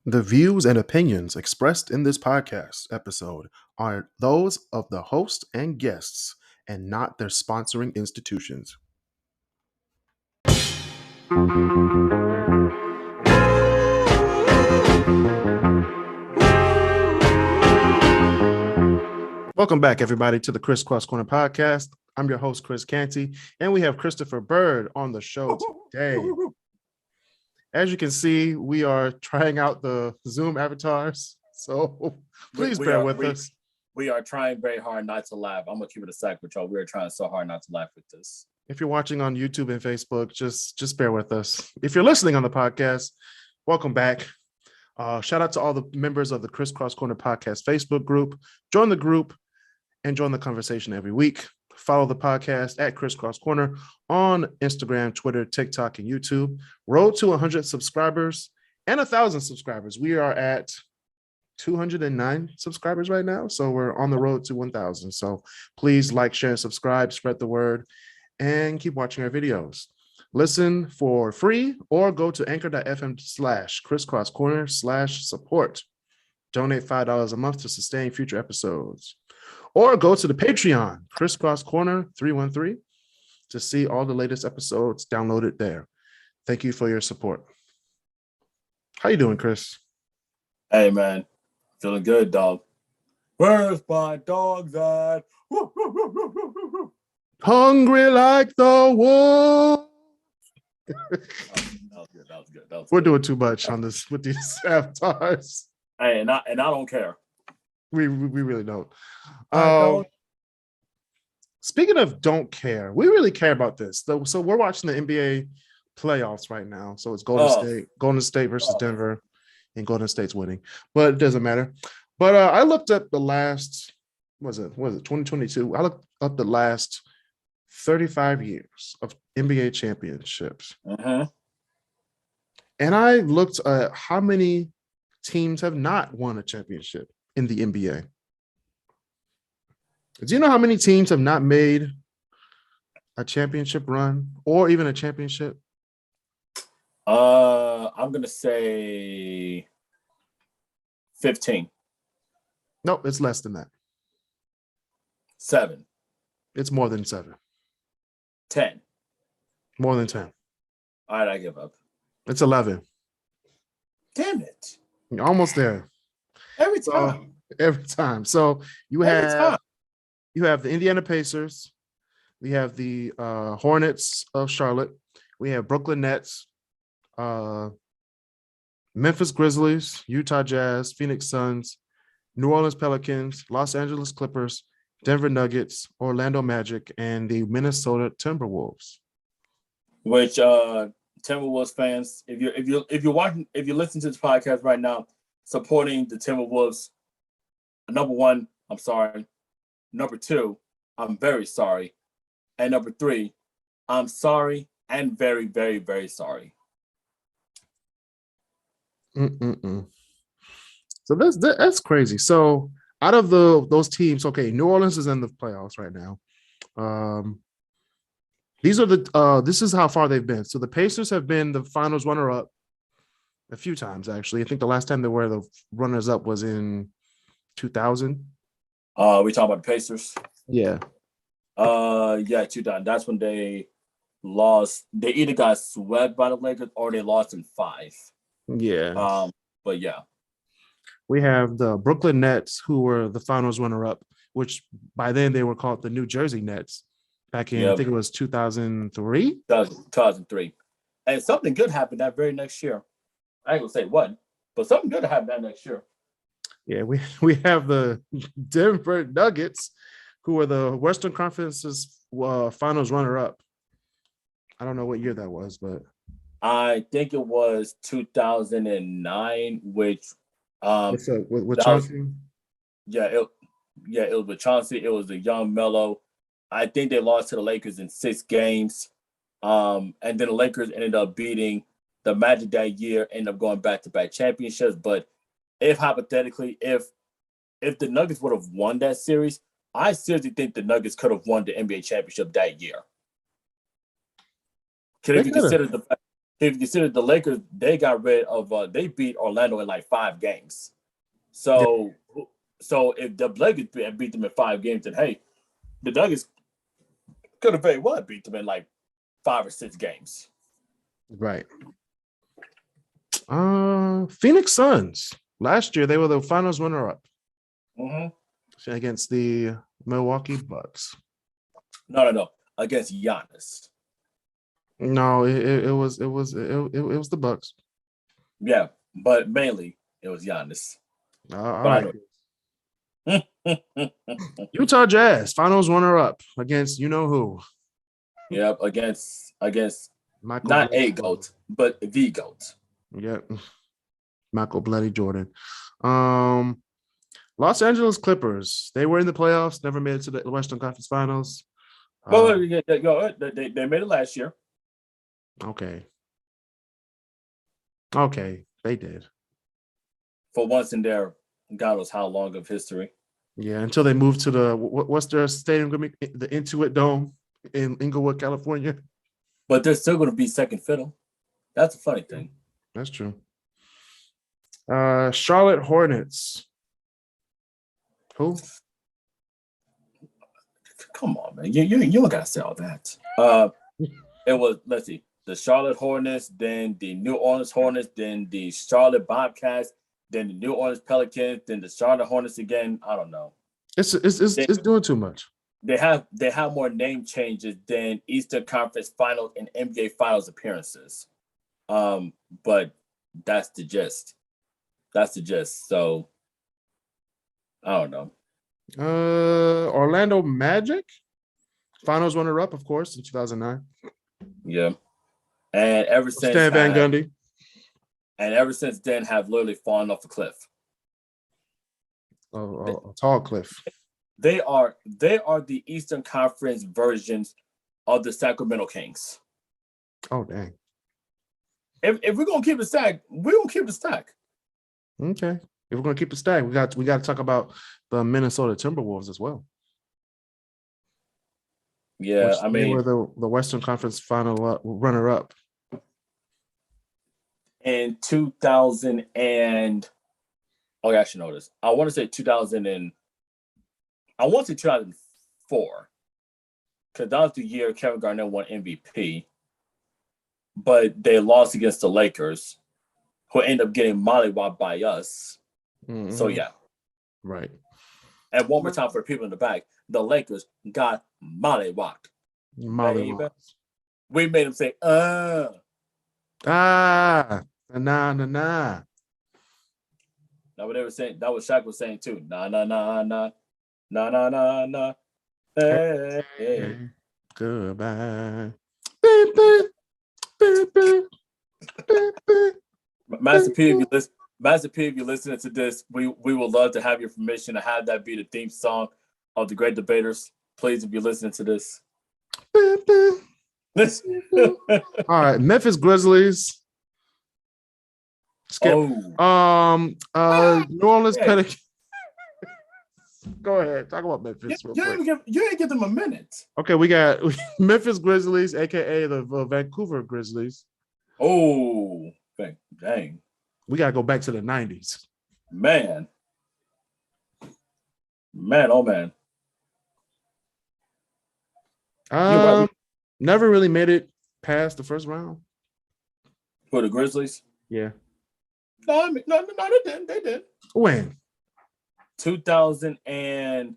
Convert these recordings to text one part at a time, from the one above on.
The views and opinions expressed in this podcast episode are those of the host and guests and not their sponsoring institutions. Welcome back, everybody, to the KrisCross Corner Podcast. I'm your host, Chris Canty, and we have Christopher Byrd on the show today. As you can see, we are trying out the Zoom avatars, so please bear with us. We are trying very hard not to laugh. I'm going to keep it a sec with y'all. We're trying so hard not to laugh with this. If you're watching on YouTube and Facebook, just bear with us. If you're listening on the podcast, welcome back. Shout out to all the members of the KrisCross Corner Podcast Facebook group. Join the group and join the conversation every week. Follow the podcast at KrisCross Corner on Instagram, Twitter, TikTok, and YouTube. Road to 100 subscribers and 1,000 subscribers. We are at 209 subscribers right now, so we're on the road to 1,000. So please like, share, subscribe, spread the word, and keep watching our videos. Listen for free or go to anchor.fm/KrisCross Corner/support. Donate $5 a month to sustain future episodes. Or go to the Patreon, KrisCross Corner 313, to see all the latest episodes downloaded there. Thank you for your support. How you doing, Chris? Hey, man. Feeling good, dog. Where's my dogs at? Hungry like the wolf. That was good. We're doing too much on this with these avatars. Hey, and I don't care. We really don't. Don't. Speaking of don't care, we really care about this. So we're watching the NBA playoffs right now. So it's Golden State versus Denver, and Golden State's winning, but it doesn't matter. But I looked up the last, was it 2022? I looked up the last 35 years of NBA championships. Uh-huh. And I looked at how many teams have not won a championship in the NBA. Do you know how many teams have not made a championship run or even a championship? I'm going to say 15. No, it's less than that. 7. It's more than 7. 10. More than 10. All right, I give up. It's 11. Damn it. You're almost there. Every time. So you have the Indiana Pacers. We have the Hornets of Charlotte. We have Brooklyn Nets, Memphis Grizzlies, Utah Jazz, Phoenix Suns, New Orleans Pelicans, Los Angeles Clippers, Denver Nuggets, Orlando Magic, and the Minnesota Timberwolves. Which Timberwolves fans, if you're watching, if you're listening to this podcast right now, supporting the Timberwolves, number one, I'm sorry. Number two, I'm very sorry. And number three, I'm sorry and very, very, very sorry. So that's crazy. So out of those teams, okay, New Orleans is in the playoffs right now. These are this is how far they've been. So the Pacers have been the finals runner-up a few times, actually. I think the last time they were the runners-up was in 2000. We talking about the Pacers? Yeah. 2000. That's when they lost. They either got swept by the Lakers or they lost in 5. Yeah. But yeah. We have the Brooklyn Nets, who were the finals runner-up, which by then they were called the New Jersey Nets back in, I think it was 2003? 2003. And something good happened that very next year. I ain't going to say what, but something good happened that next year. Yeah, we have the Denver Nuggets, who were the Western Conference's finals runner-up. I don't know what year that was, but I think it was 2009, which with Chauncey. It was with Chauncey. It was a young Melo. I think they lost to the Lakers in 6 games, and then the Lakers ended up beating the Magic that year, ended up going back-to-back championships. But if hypothetically, if the Nuggets would have won that series, I seriously think the Nuggets could have won the NBA championship that year. Can it be considered the fact if you consider the Lakers, they got rid of they beat Orlando in like 5 games. So if the Lakers beat them in 5 games, then hey, the Nuggets could have very well beat them in like 5 or 6 games. Right. Phoenix Suns. Last year they were the finals runner-up against the Milwaukee Bucks. No. Against Giannis. No, it was the Bucks. Yeah, but mainly it was Giannis. All right. Utah Jazz finals runner-up against you know who. Yep, against Michael not Bloody a GOAT, but the GOAT. Yep. Michael Bloody Jordan. Los Angeles Clippers. They were in the playoffs, never made it to the Western Conference Finals. Well, they made it last year. Okay, they did. For once in their God knows how long of history. Yeah, until they moved to the what's their stadium going to be? The Intuit Dome in Inglewood, California. But they're still going to be second fiddle. That's a funny thing. That's true. Charlotte Hornets. Who? Come on, man. You don't gotta say all that. It was, let's see, the Charlotte Hornets, then the New Orleans Hornets, then the Charlotte Bobcats, then the New Orleans Pelicans, then the Charlotte Hornets again. I don't know. It's doing too much. They have more name changes than Eastern Conference Finals and NBA Finals appearances. But that's the gist. So I don't know. Orlando Magic finals runner-up, of course, in 2009. Yeah, and ever since Stan Van Gundy, and ever since then have literally fallen off a cliff. A tall cliff. They are the Eastern Conference versions of the Sacramento Kings. Oh dang! If we're gonna keep it stacked, we're gonna keep it stacked. Okay. If we're gonna keep it stacked, we got to talk about the Minnesota Timberwolves as well. Yeah, I mean, they were the Western Conference final runner-up in 2000 and I should know this. I want to say 2004 because that was the year Kevin Garnett won MVP, but they lost against the Lakers, who ended up getting mollywopped by us. Mm-hmm. So yeah, right. And one more time for the people in the back, the Lakers got mollywopped. Mollywopped. We made them say, nah. Nah. That's what they were saying. That was Shaq was saying too. Nah. Hey. Goodbye. Master P, if you're listening to this, we would love to have your permission to have that be the theme song of the Great Debaters. Please, if you're listening to this. All right, Memphis Grizzlies. Skip. New Orleans Pelicans. Go ahead, talk about Memphis. You didn't give them a minute. Okay, we got Memphis Grizzlies, aka the Vancouver Grizzlies. Oh, dang. We gotta go back to the 90s. Man, oh man. Never really made it past the first round. For the Grizzlies? Yeah. No, they did. When? 2000 and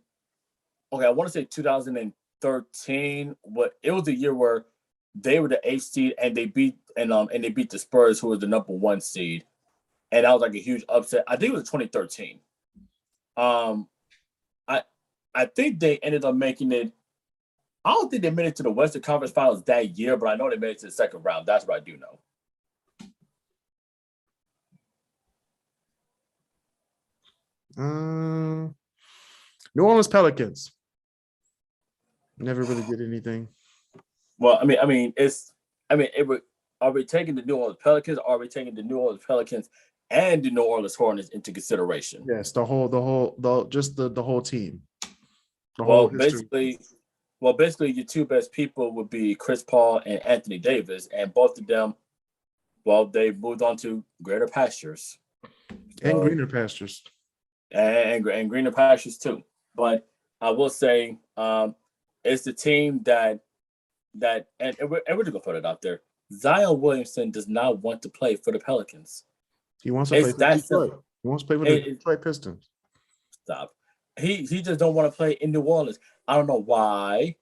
I want to say 2013. It was the year where they were the 8th seed and they beat the Spurs, who was the number 1 seed. And that was like a huge upset. I think it was 2013. I think they ended up making it. I don't think they made it to the Western Conference Finals that year, but I know they made it to the second round. That's what I do know. New Orleans Pelicans. Never really did anything. Well, are we taking the New Orleans Pelicans? Or are we taking the New Orleans Pelicans and the New Orleans Hornets into consideration? Yes, the whole team. Basically, your two best people would be Chris Paul and Anthony Davis, and both of them Well, they moved on to greater pastures. And greener pastures. And greener pastures too. But I will say it's the team that and we're just gonna put it out there. Zion Williamson does not want to play for the Pelicans. He wants to play for Detroit. He wants to play for the Detroit Pistons. Stop. He just don't want to play in New Orleans. I don't know why.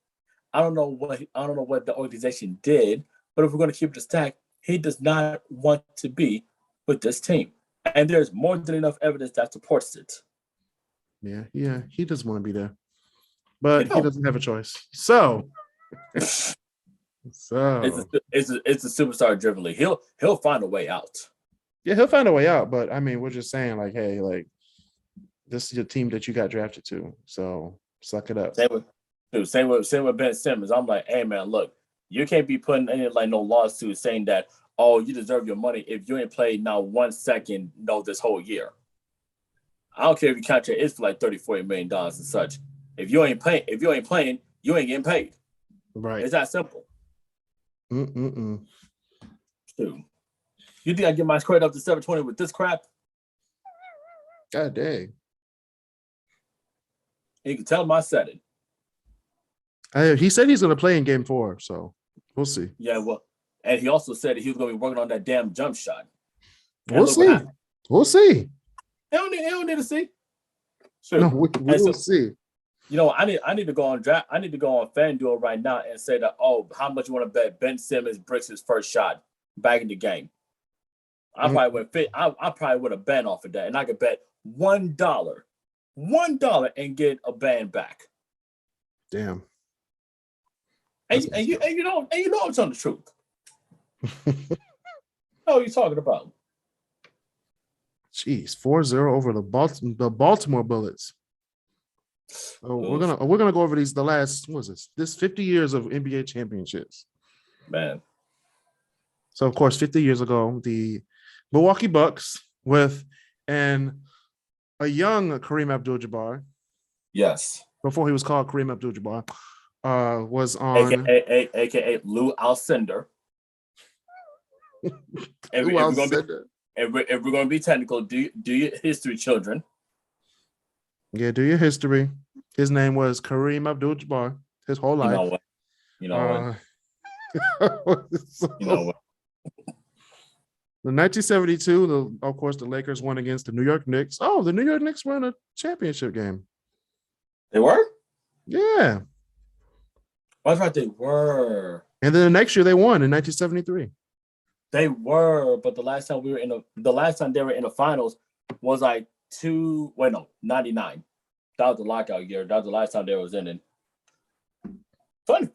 I don't know what the organization did. But if we're going to keep it a stack, he does not want to be with this team, and there's more than enough evidence that supports it. Yeah, he doesn't want to be there, but he doesn't have a choice. So it's a superstar driven league. He'll find a way out. Yeah, he'll find a way out. But I mean, we're just saying, like, hey, like, this is your team that you got drafted to, so suck it up. Same with Ben Simmons. I'm like, hey man, look, you can't be putting any like no lawsuit saying that, oh, you deserve your money if you ain't played now 1 second this whole year. I don't care if your contract is for like $30-40 million and such. If you ain't playing, you ain't getting paid. Right. It's that simple. Dude. You think I get my credit up to 720 with this crap? God dang. You can tell him I said it. He said he's going to play in Game 4, so we'll see. Yeah, well, and he also said that he was going to be working on that damn jump shot. We'll see. We'll see. They don't need to see. Sure. No, we will see. You know, I need to go on draft. I need to go on FanDuel right now and say that, oh, how much you want to bet Ben Simmons bricks his first shot back in the game? I probably would have bet off of that, and I could bet $1 and get a band back. Damn. And you know I'm telling the truth. What are you talking about? Jeez, 4-0 over the Baltimore Bullets. Oh, we're gonna go over the last, what is this 50 years of NBA championships. Man. So of course, 50 years ago, the Milwaukee Bucks with a young Kareem Abdul-Jabbar. Yes. Before he was called Kareem Abdul-Jabbar, was on AKA Lou Alcindor. If we're going to be technical, do your history, children. Yeah, do your history. His name was Kareem Abdul-Jabbar his whole life. You know what? You know what? In 1972, of course, the Lakers won against the New York Knicks. Oh, the New York Knicks won a championship game. They were? Yeah. That's right, they were. And then the next year they won in 1973. They were, but the last time they were in the finals was like 99. That was the lockout year. That was the last time they was in it. Fun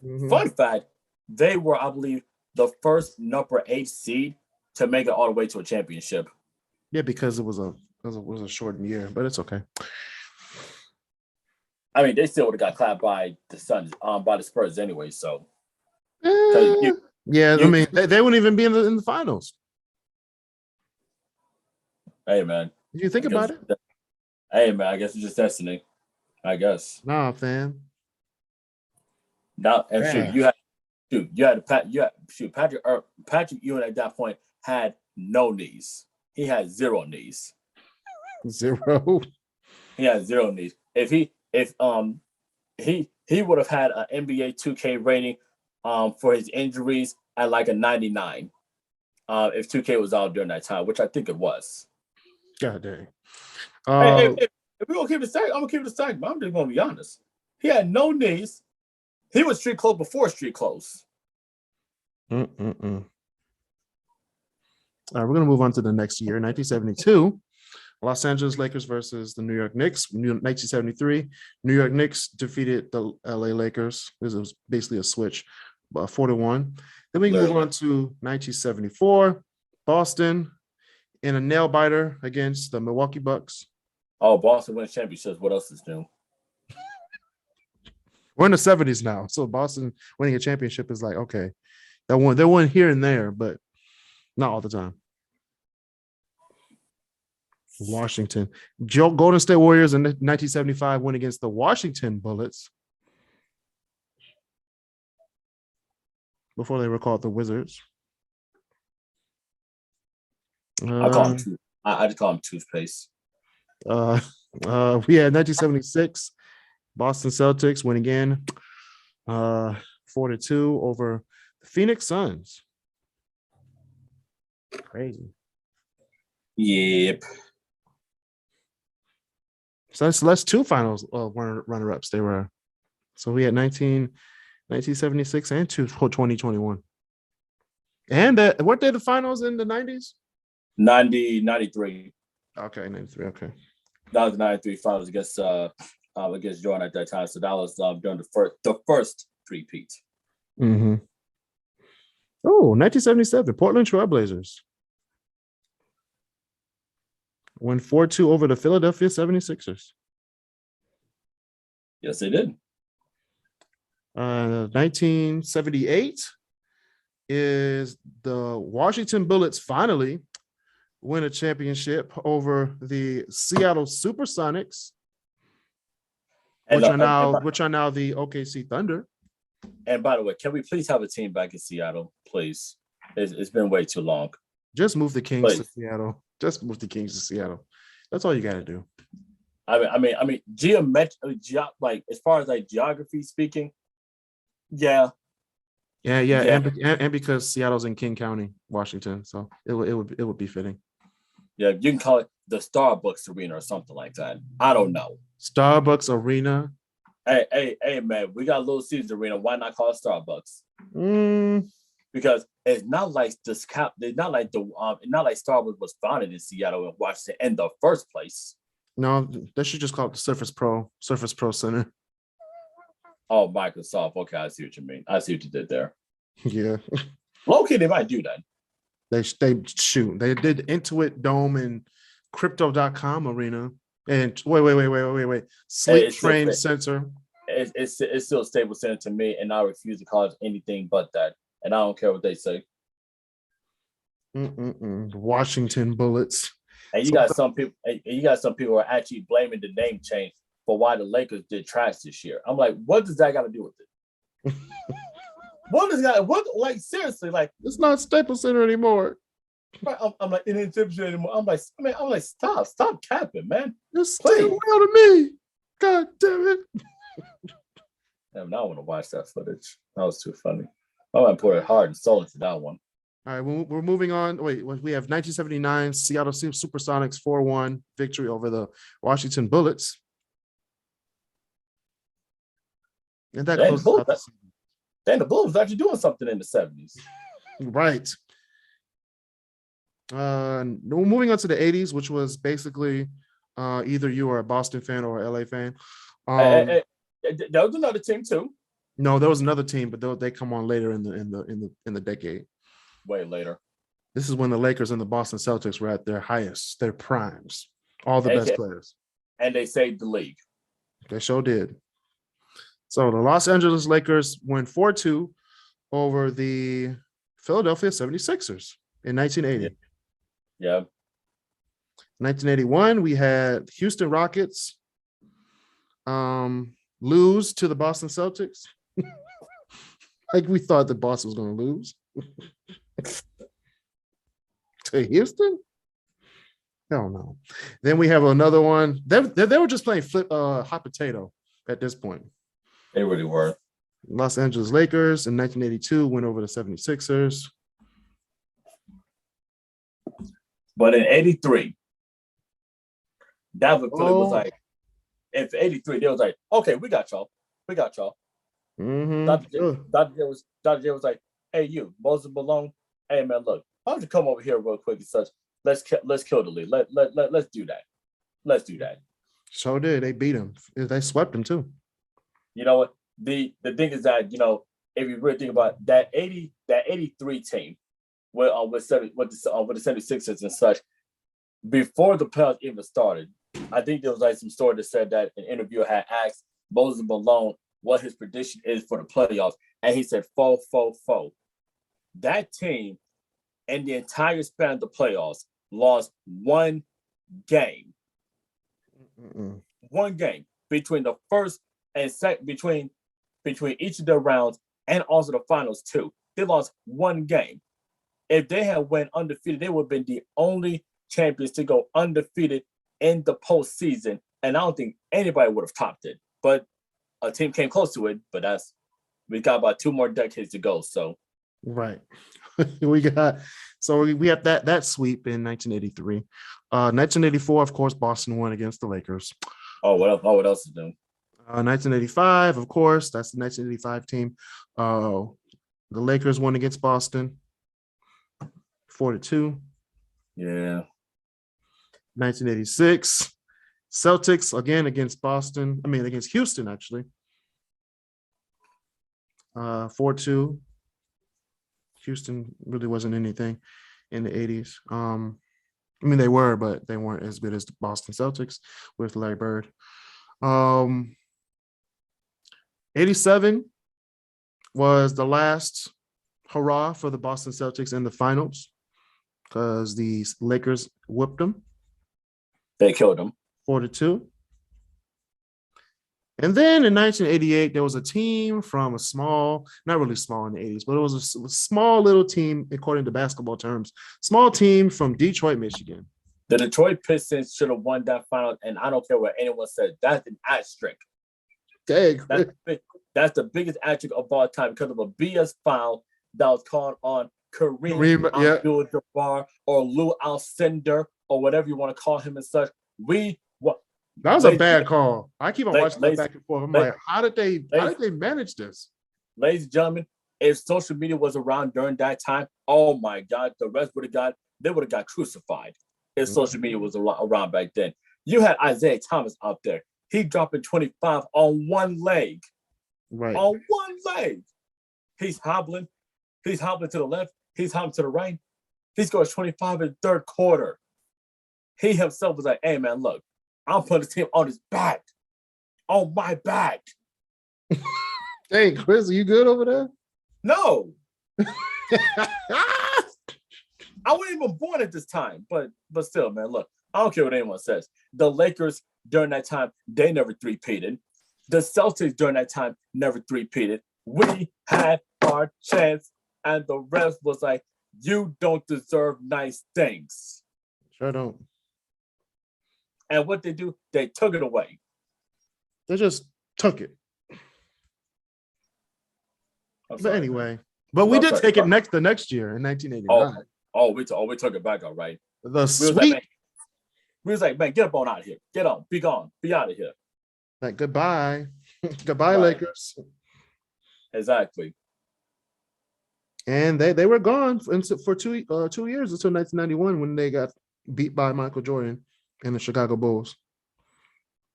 fact, they were, I believe, the first number 8 seed to make it all the way to a championship. Yeah, because it was a shortened year, but it's okay. I mean, they still would have got clapped by the Suns, by the Spurs anyway. So, I mean, they wouldn't even be in the finals. Hey, man, you think about it? Hey, man, I guess it's just destiny. I guess. Nah, fam. Now, and Patrick Ewing at that point had no knees. He had 0 knees. 0. He had 0 knees. If he would have had an NBA 2K rating for his injuries at like a 99 if 2K was out during that time, which I think it was. God dang. If we're gonna keep it stacked, I'm gonna keep it stacked, but I'm just gonna be honest. He had no knees. He was street clothes before street clothes. All right, we're gonna move on to the next year, 1972. Los Angeles Lakers versus the New York Knicks. 1973, New York Knicks defeated the LA Lakers. This was basically a switch, 4-1. Then we move on to 1974, Boston in a nail biter against the Milwaukee Bucks. Oh, Boston wins championships. What else is new? We're in the 70s now, so Boston winning a championship is like, okay, they won here and there, but not all the time. Washington. Golden State Warriors in 1975 win against the Washington Bullets before they were called the Wizards. I call him Uh, tooth. I just call him toothpaste. we had 1976 Boston Celtics win again, 4-2 over the Phoenix Suns. Crazy. Yep. So that's two finals runner-ups they were. So we had 1976 and 2021. And weren't they the finals in the 90s? 93. Okay, 93. Okay. That was the 93 finals against Jordan at that time. So that was during the first three-peat. Mm-hmm. Oh, 1977, Portland Trailblazers won 4-2 over the Philadelphia 76ers. Yes, they did. 1978 is the Washington Bullets finally win a championship over the Seattle Supersonics, which are now the OKC Thunder. And by the way, can we please have a team back in Seattle, please? It's been way too long. Just move the Kings to Seattle. Just move the Kings to Seattle. That's all you got to do. I mean, like as far as like geography speaking, yeah. And because Seattle's in King County, Washington, so it would be fitting. Yeah, you can call it the Starbucks Arena or something like that. I don't know. Starbucks Arena. Hey, man, we got Little Caesars Arena. Why not call it Starbucks? Because it's not like not like Starbucks was founded in Seattle and Washington in the first place. No, they should just call it the Surface Pro Center. Oh, Microsoft. Okay, I see what you mean. I see what you did there. Yeah. Okay, they might do that. They did Intuit Dome and Crypto.com Arena and wait. Sleep Train Center. It's still a stable center to me, and I refuse to call it anything but that. And I don't care what they say. Washington Bullets. And you got some people. Who are actually blaming the name change for why the Lakers did trash this year. I'm like, what does that got to do with it? Like seriously, like it's not Staples Center anymore. I'm like, it ain't Staples Center anymore. I'm like, stop capping, man. It's still real to me. God damn it. Now I want to watch that footage. That was too funny. I want to put it hard and soul into that one. All right, we're moving on. Wait, we have 1979 Seattle Supersonics 4-1 victory over the Washington Bullets. And that closes out the season. Then the Bulls was actually doing something in the 70s. Right. Moving on to the 80s, which was basically either you are a Boston fan or a LA fan. There was another team too. No, there was another team, but they come on later in the decade. Way later. This is when the Lakers and the Boston Celtics were at their highest, their primes, all the best players. And they saved the league. They sure did. So the Los Angeles Lakers won 4-2 over the Philadelphia 76ers in 1980. Yeah. 1981, we had Houston Rockets lose to the Boston Celtics. Like we thought the Boston was going to lose. To Houston? Hell no. Then we have another one. They were just playing hot potato at this point. They really were. Los Angeles Lakers in 1982 went over the 76ers. But in 83, Dalvin Phillips was like, in 83, they was like, okay, we got y'all. Mm-hmm. Dr. J was like, hey, you, Moses Malone, hey, man, look, why don't you come over here real quick and such? Let's kill the league. Let's do that. Let's do that. So did. They beat him. They swept him, too. You know what? The thing is that, if you really think about that 83 team with the 76ers and such, before the playoffs even started, I think there was like some story that said that an interviewer had asked Moses Malone what his prediction is for the playoffs, and he said 4. That team in the entire span of the playoffs lost one game. One game between the first and second, between each of their rounds and also the finals too. They lost one game. if they had went undefeated, they would have been the only champions to go undefeated in the postseason. And I don't think anybody would have topped it. But a team came close to it. But we got about 2 more decades to go. So right. we have that sweep in 1983. 1984, of course, Boston won against the Lakers. What else is new? 1985, of course, that's the 1985 team. The Lakers won against Boston 4-2. Yeah. 1986, Celtics again against Houston, actually. 4-2. Houston really wasn't anything in the 80s. They were, but they weren't as good as the Boston Celtics with Larry Byrd. 87 was the last hurrah for the Boston Celtics in the finals because the Lakers whipped them. They killed them 4-2. And then in 1988, there was a team from a small, not really small in the 80s, but it was a small little team, according to basketball terms, small team from Detroit, Michigan. The Detroit Pistons should have won that final, and I don't care what anyone said. That's an asterisk. Dang. That's the biggest asterisk of all time because of a BS foul that was called on Kareem Abdul-Jabbar or Lou Alcindor or whatever you want to call him and such. That was a bad call. I keep on watching that back and forth. I'm like, how did they manage this? Ladies and gentlemen, if social media was around during that time, oh my God, they would have got crucified if social media was around back then. You had Isaiah Thomas out there. He dropping 25 on one leg. Right. On one leg. He's hobbling. He's hobbling to the left. He's hobbling to the right. He scores 25 in the third quarter. He himself was like, hey, man, look, I'm putting the team on his back. On my back. Hey, Chris, are you good over there? No. I wasn't even born at this time. But still, man, look, I don't care what anyone says. The Lakers, during that time, they never three-peated. The Celtics, during that time, never three-peated. We had our chance, and the rest was like, you don't deserve nice things. Sure don't. And what they do, they took it away. They just took it. But anyway, we did take it the next year in 1989. We took it back, all right. The sweep. We was like, man, get up on out of here. Get on. Be gone. Be out of here. Like, goodbye. Goodbye, Lakers. Exactly. And they were gone for 2 years until 1991 when they got beat by Michael Jordan and the Chicago Bulls.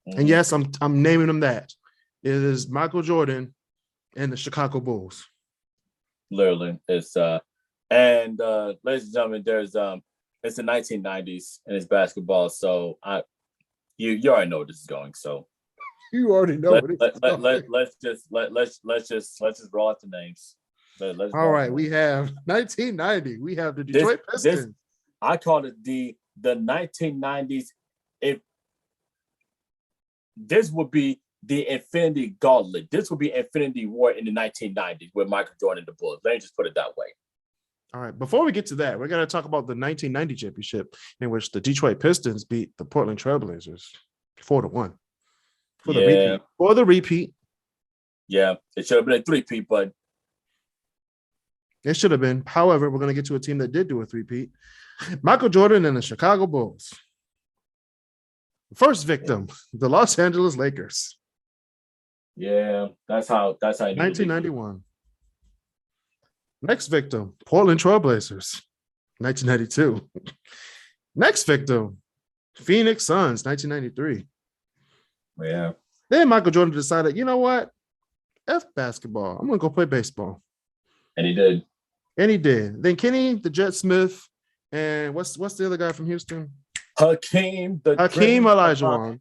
Mm-hmm. And yes, I'm naming them that. It is Michael Jordan and the Chicago Bulls. Literally. It's ladies and gentlemen, there's it's the 1990s and it's basketball, so you already know where this is going. So you already know. Let's just roll out the names. All right, we have 1990. We have the Detroit Pistons. I call it the 1990s. If this would be the Infinity Gauntlet, this would be Infinity War in the 1990s with Michael Jordan and the Bulls. Let me just put it that way. All right, before we get to that, we're going to talk about the 1990 championship in which the Detroit Pistons beat the Portland Trailblazers 4-1 for the repeat. Yeah, it should have been a three-peat, but it should have been. However, we're going to get to a team that did do a three-peat. Michael Jordan and the Chicago Bulls. First victim, the Los Angeles Lakers. Yeah, that's how 1991. Next victim, Portland Trailblazers, 1992. Next victim, Phoenix Suns, 1993. Yeah. Then Michael Jordan decided, you know what? F basketball. I'm going to go play baseball. And he did. Then Kenny, the Jet Smith, and what's the other guy from Houston? Hakeem Olajuwon.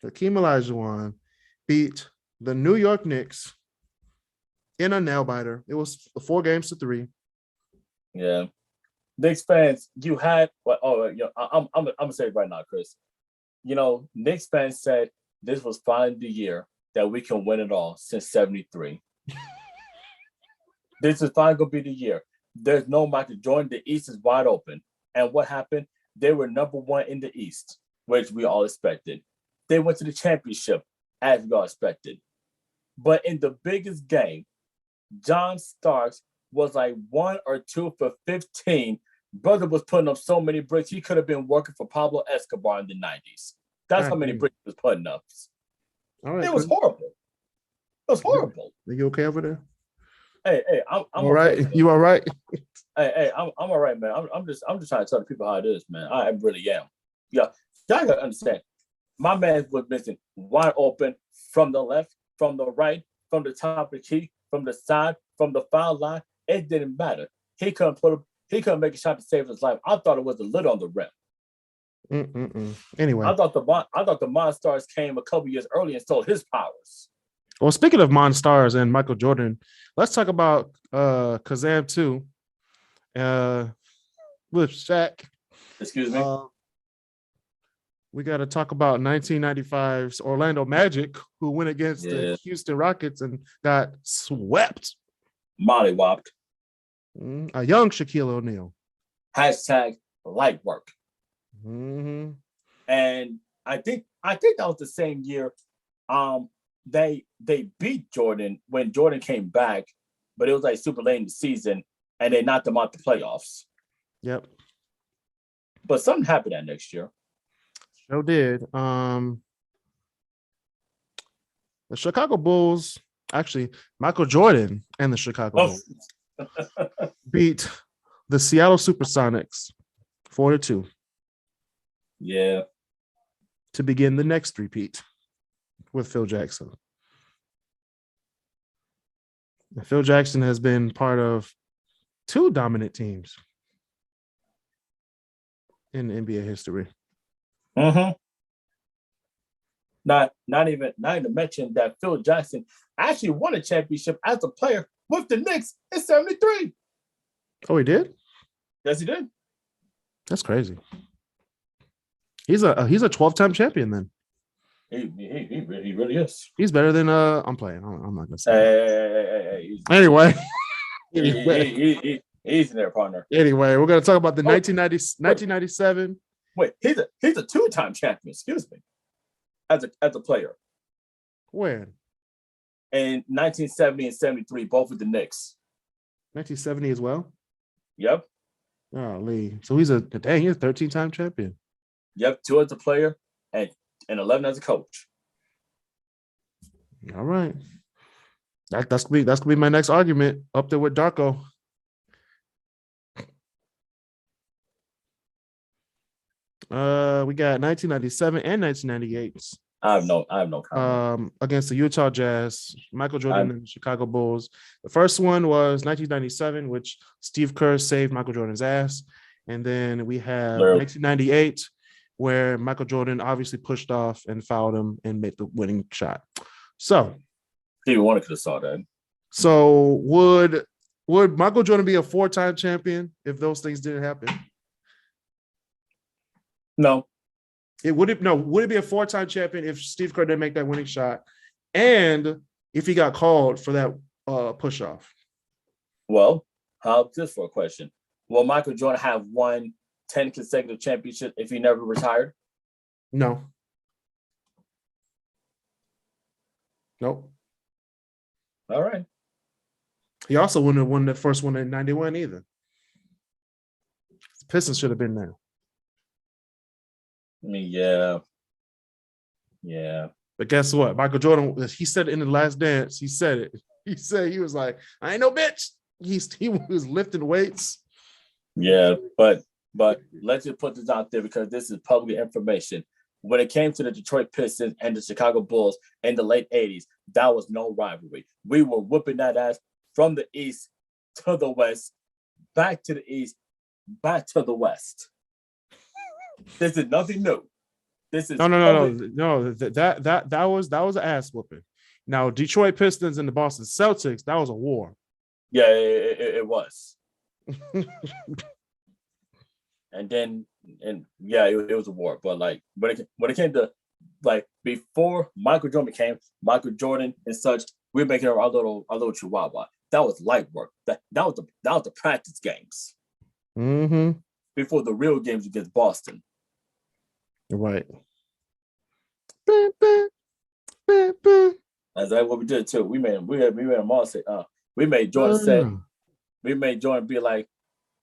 Hakeem Olajuwon beat the New York Knicks in a nail biter. It was 4-3. Yeah. Knicks fans, you had I'm gonna say it right now, Chris. Knicks fans said this was finally the year that we can win it all since 73. This is finally going to be the year. There's no Michael Jordan. The East is wide open. And what happened? They were number one in the East, which we all expected. They went to the championship, as we all expected. But in the biggest game, John Starks was like 1 or 2 for 15. Brother was putting up so many bricks, he could have been working for Pablo Escobar in the 90s. That's how many bricks he was putting up. All right, it was horrible. It was horrible. Are you okay over there? Hey, I'm all right. Okay, you all right? Hey, I'm all right, man. I'm just trying to tell the people how it is, man. I really am. Yeah, y'all gotta understand. My man was missing wide open from the left, from the right, from the top of the key, from the side, from the foul line. It didn't matter. He couldn't make a shot to save his life. I thought it was a lid on the rim. Anyway, I thought the Monstars came a couple years early and stole his powers. Well, speaking of Monstars and Michael Jordan, let's talk about Kazam 2 with Shaq. Excuse me. We got to talk about 1995's Orlando Magic, who went against the Houston Rockets and got swept. Mollywopped. A young Shaquille O'Neal. # light work. Mm-hmm. And I think that was the same year. They beat Jordan when Jordan came back, but it was like super late in the season, and they knocked them out the playoffs. Yep. But something happened that next year. Sure did. The Chicago Bulls, actually, Michael Jordan and the Chicago Bulls beat the Seattle Supersonics 4-2. Yeah. To begin the next three-peat with Phil Jackson. And Phil Jackson has been part of 2 dominant teams in NBA history. Mm-hmm. Not even to mention that Phil Jackson actually won a championship as a player with the Knicks in '73. Oh, he did? Yes, he did. That's crazy. He's a 12-time champion then. He really is. He's better than I'm playing. I'm not gonna say. Hey. Anyway. He's in there, partner. Anyway, we're gonna talk about the 1997. Wait, he's a 2-time champion. Excuse me, as a player. When? In 1970 and 73, both with the Knicks. 1970 as well. Yep. Oh, Lee. So he's a 13-time champion. Yep, 2 as a player and 11 as a coach. All right. That's gonna be my next argument up there with Darko. We got 1997 and 1998. I have no comment. Against the Utah Jazz, Michael Jordan and the Chicago Bulls. The first one was 1997, which Steve Kerr saved Michael Jordan's ass. And then we have 1998, where Michael Jordan obviously pushed off and fouled him and made the winning shot. So Stevie Wonder could have saw that. So would Michael Jordan be a 4-time champion if those things didn't happen? No. Would it be a 4-time champion if Steve Kerr didn't make that winning shot and if he got called for that push off? Well, how's this for a question? Will Michael Jordan have won 10 consecutive championships if he never retired? No. Nope. All right. He also wouldn't have won the first one in 91 either. The Pistons should have been there. I mean, yeah. But guess what? Michael Jordan, he said it in The Last Dance. He said it. He said, he was like, I ain't no bitch. He was lifting weights. Yeah, but let's just put this out there because this is public information. When it came to the Detroit Pistons and the Chicago Bulls in the late 80s, that was no rivalry. We were whooping that ass from the east to the west, back to the east, back to the west. This is nothing new. This is no. That was an ass whooping. Now, Detroit Pistons and the Boston Celtics, that was a war. Yeah, it was. It was a war. But like when it came to like before Michael Jordan became Michael Jordan and such, we're making our little chihuahua. that was light work. That was the practice games before the real games against Boston. Right. That's like what we did too. We made them all say, we made Jordan say, we made Jordan be like,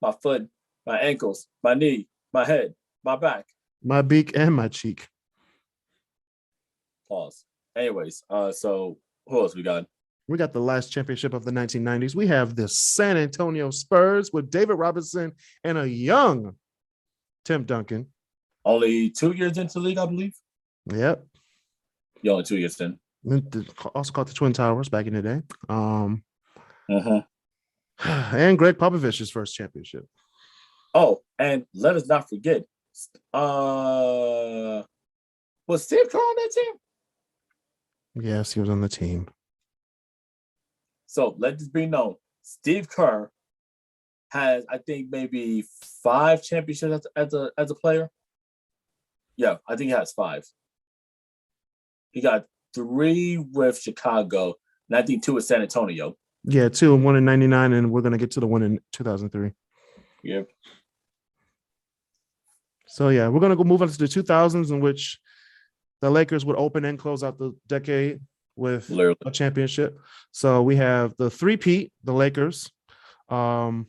my foot, my ankles, my knee, my head, my back, my beak, and my cheek. Pause. Anyways, so who else we got? We got the last championship of the 1990s. We have the San Antonio Spurs with David Robinson and a young Tim Duncan. Only 2 years into the league, I believe. Yep. Yeah, only 2 years in. Also called the Twin Towers back in the day. And Greg Popovich's first championship. Oh, and let us not forget, was Steve Kerr on that team? Yes, he was on the team. So let this be known. Steve Kerr has, I think, maybe 5 championships as a player. Yeah, I think he has 5. He got 3 with Chicago, and I think 2 with San Antonio. Yeah, 2 and 1 in 99, and we're going to get to the one in 2003. Yep. So, yeah, we're going to go move on to the 2000s, in which the Lakers would open and close out the decade with a championship. So we have the three-peat, the Lakers, Showtime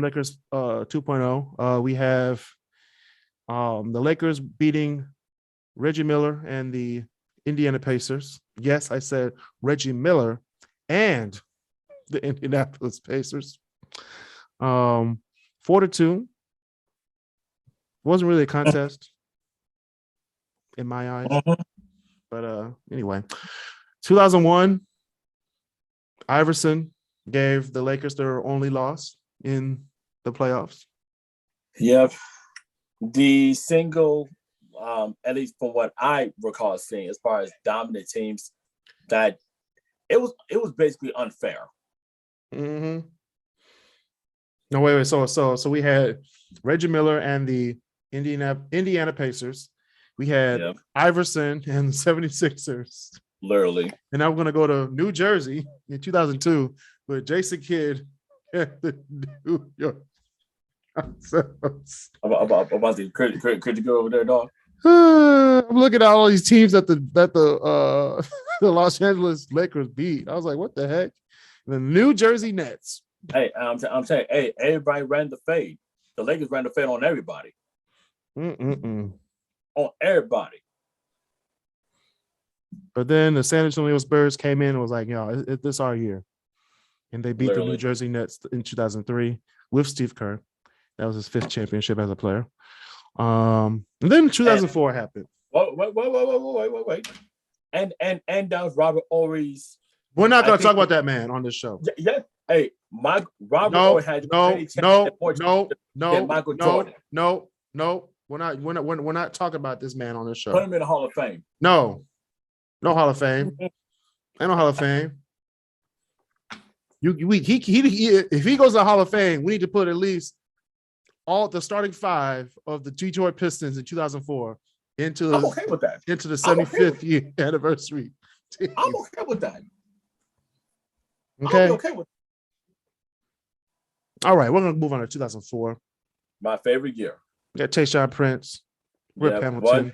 Lakers 2.0. We have the Lakers beating Reggie Miller and the Indiana Pacers. Yes, I said Reggie Miller and the Indianapolis Pacers. 4-2. Wasn't really a contest in my eyes. But anyway, 2001, Iverson gave the Lakers their only loss in the playoffs. Yep. The single, at least from what I recall seeing, as far as dominant teams, that it was basically unfair. No, wait. So we had Reggie Miller and the Indiana Pacers. We had Iverson and the 76ers. Literally. And now we're going to go to New Jersey in 2002 with Jason Kidd and the New York. About the could you go over there, dog? I'm looking at all these teams that the the Los Angeles Lakers beat. I was like, what the heck? The New Jersey Nets. Hey, I'm saying, hey, everybody ran the fade. The Lakers ran the fade on everybody. On everybody. But then the San Antonio Spurs came in and was like, yo, this our year. And they beat the New Jersey Nets in 2003 with Steve Kerr. That was his 5th championship as a player. And then 2004 happened. Wait. And that was Robert Ory's. We're not going to talk about that man on this show. Yeah. Hey, Robert Ory had Michael Jordan. No. We're not talking about this man on this show. Put him in the Hall of Fame. No Hall of Fame. Ain't no Hall of Fame. If he goes to the Hall of Fame, we need to put at least all the starting 5 of the Detroit Pistons in 2004 into I'm okay with that. Into the 75th year anniversary. I'm okay with that. Okay. I'm okay with that. All right, we're gonna move on to 2004. My favorite year. We got Tayshaun Prince, Rip Hamilton.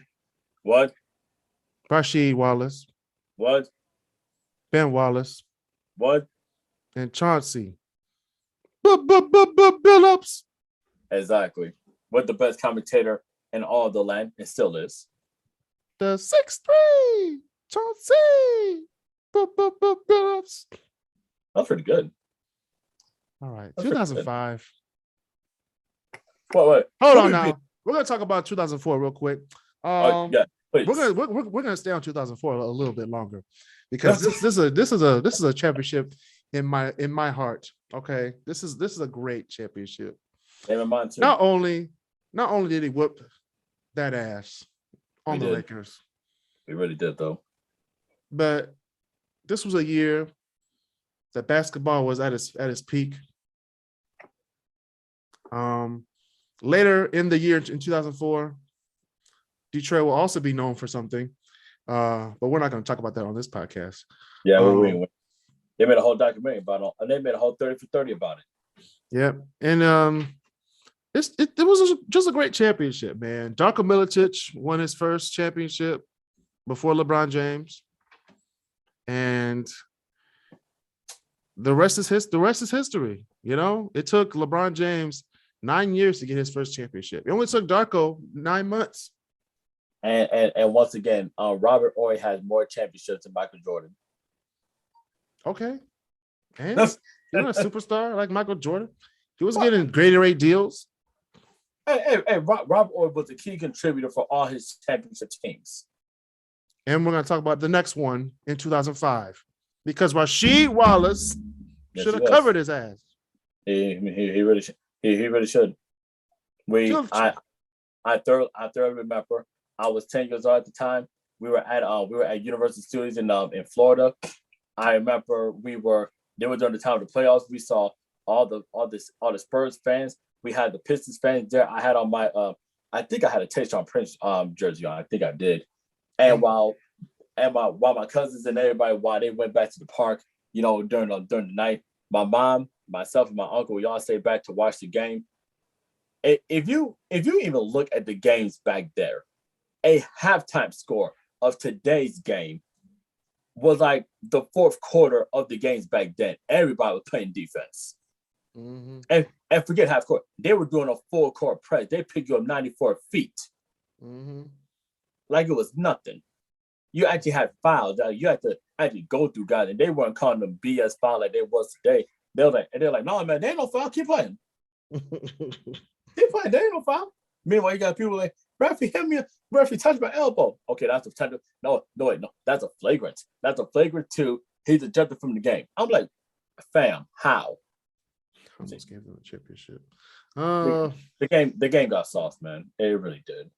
What? Rasheed Wallace. What? Ben Wallace. What? And Chauncey Billups. Exactly. What the best commentator in all the land, and still is. The 6'3" Chauncey Billups. That's pretty good. All right, 2005. What? Hold on now. We're gonna talk about 2004 real quick. Yeah, please. We're gonna stay on 2004 a little bit longer because this is a championship in my heart. Okay, this is a great championship. In mine too. Not only did he whoop that ass on the Lakers, we really did though. But this was a year that basketball was at its peak. Later in the year in 2004, Detroit will also be known for something. But we're not going to talk about that on this podcast. Yeah, we they made a whole documentary about it, and they made a whole 30 for 30 about it. Yep. And it was just a great championship, man. Darko Milicic won his first championship before LeBron James. And the rest is history. You know, it took LeBron James 9 years to get his first championship. It only took Darko 9 months. And once again, Robert Horry has more championships than Michael Jordan. Okay. And you're not a superstar like Michael Jordan. He was getting Gatorade deals. Hey, Robert Horry was a key contributor for all his championship teams. And we're going to talk about the next one in 2005 because Rasheed Wallace should have covered his ass. He really should. He really should. I thoroughly remember. I was 10 years old at the time. We were at Universal Studios in Florida. I remember they were during the time of the playoffs. We saw all the Spurs fans. We had the Pistons fans there. I had on my I think I had a Tayshaun Prince jersey on. I think I did. And while my cousins and everybody, while they went back to the park, you know, during the night, my mom, myself, and my uncle, we all stayed back to watch the game. If you even look at the games back there, a halftime score of today's game was like the fourth quarter of the games back then. Everybody was playing defense. Mm-hmm. And forget half court. They were doing a full court press. They picked you up 94 feet. Mm-hmm. Like it was nothing. You actually had fouls. You had to actually go through guys, and they weren't calling them BS foul like they was today. They're like, no, man, they ain't no foul. Keep playing. Keep playing. They ain't no foul. Meanwhile, you got people like, referee hit me. Referee touched my elbow. Okay, that's a potential. No, that's a flagrant. That's a flagrant 2. He's ejected from the game. I'm like, fam, how? Almost gave them a championship. The game got soft, man. It really did.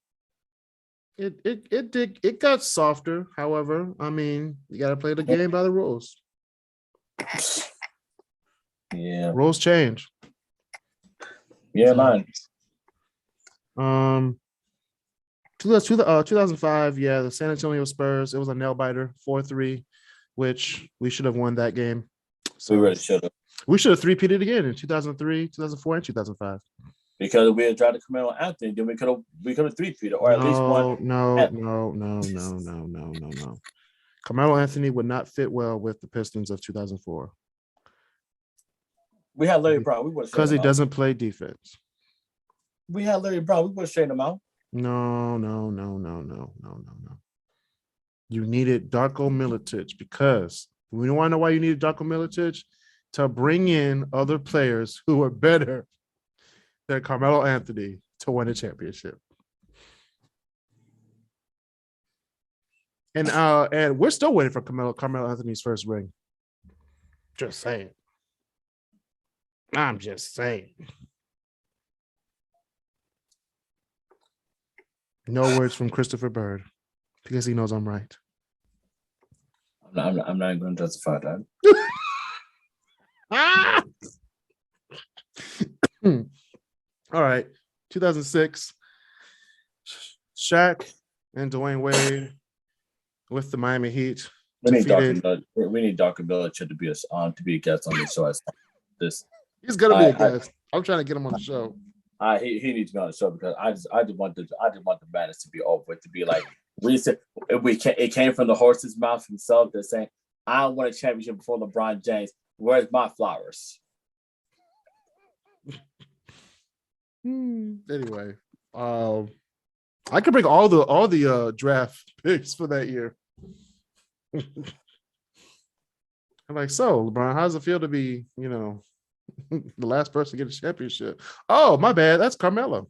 It did. It got softer. However, I mean, you got to play the game by the rules. Yeah, rules change. Yeah, man. 2005. Yeah, the San Antonio Spurs. It was a nail biter, 4-3, which we should have won that game. So we really should have. We should have three-peated again in 2003, 2004, and 2005 because we had drafted Carmelo Anthony. Then we could have three-peated or at least one. No. Carmelo Anthony would not fit well with the Pistons of 2004. We had Larry Brown. We would because he doesn't play defense. We had Larry Brown. We would have straightened him out. No. You needed Darko Milicic because we don't want to know why you needed Darko Milicic to bring in other players who are better than Carmelo Anthony to win a championship. And we're still waiting for Carmelo Anthony's first ring. Just saying. I'm just saying. No words from Christopher Byrd because he knows I'm right. I'm not going to justify that. All right. 2006. Shaq and Dwayne Wade with the Miami Heat. We need Darko Milicic to be a guest on this show. He's gonna be a guest. I'm trying to get him on the show. He needs to be on the show because I just want the madness to be over with, to be like it came from the horse's mouth himself. They're saying, I won a championship before LeBron James. Where's my flowers? Anyway, I could bring all the draft picks for that year. I'm like, so LeBron, how does it feel to be, the last person to get a championship? Oh, my bad. That's Carmelo.